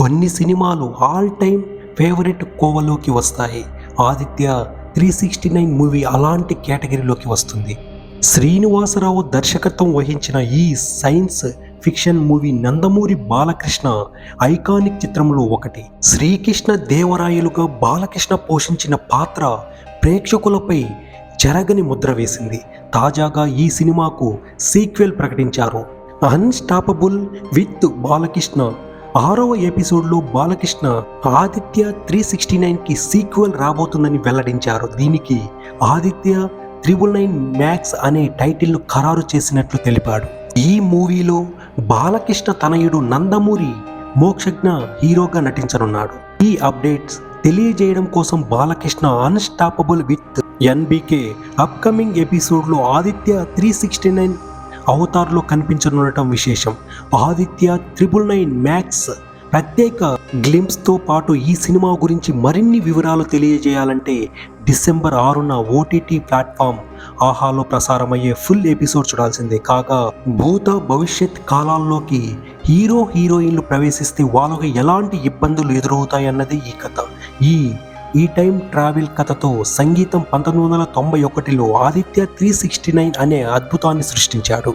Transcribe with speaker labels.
Speaker 1: కొన్ని సినిమాలు all time favourite కోవలోకి వస్తాయి. ఆదిత్య 369 మూవీ అలాంటి కేటగిరీలోకి వస్తుంది. శ్రీనివాసరావు దర్శకత్వం వహించిన ఈ science fiction movie Nandamuri Balakrishna iconic చిత్రంలో ఒకటి. శ్రీకృష్ణ దేవరాయలుగా బాలకృష్ణ పోషించిన పాత్ర ప్రేక్షకులపై జరగని ముద్ర వేసింది. తాజాగా ఈ సినిమాకు సీక్వెల్ ప్రకటించారు. అన్స్టాపబుల్ విత్ బాలకృష్ణ 6వ ఎపిసోడ్లో బాలకృష్ణ ఆదిత్య 369కి సీక్వెల్ రాబోతుందని వెల్లడించారు. దీనికి ఆదిత్య 999 మ్యాక్స్ అనే టైటిల్ను ఖరారు చేసినట్లు తెలిపాడు. ఈ మూవీలో బాలకృష్ణ తనయుడు నందమూరి మోక్షజ్ఞ హీరోగా నటించనున్నాడు. ఈ అప్డేట్స్ తెలియజేయడం కోసం Balakrishna unstoppable with NBK upcoming ఎపిసోడ్లో ఆదిత్య 369 అవతార్లో కనిపించనుండటం విశేషం. ఆదిత్య 999 మ్యాక్స్ ప్రత్యేక గ్లింప్స్తో పాటు ఈ సినిమా గురించి మరిన్ని వివరాలు తెలియజేయాలంటే డిసెంబర్ 6న ఓటీటీ ప్లాట్ఫామ్ ఆహాలో ప్రసారమయ్యే ఫుల్ ఎపిసోడ్ చూడాల్సిందే. కాగా భూత భవిష్యత్ కాలాల్లోకి హీరో హీరోయిన్లు ప్రవేశిస్తే వాళ్ళకి ఎలాంటి ఇబ్బందులు ఎదురవుతాయన్నది ఈ కథ. ఈ టైం ట్రావెల్ కథతో సంగీతం 1991లో ఆదిత్య 369 అనే అద్భుతాన్ని సృష్టించాడు.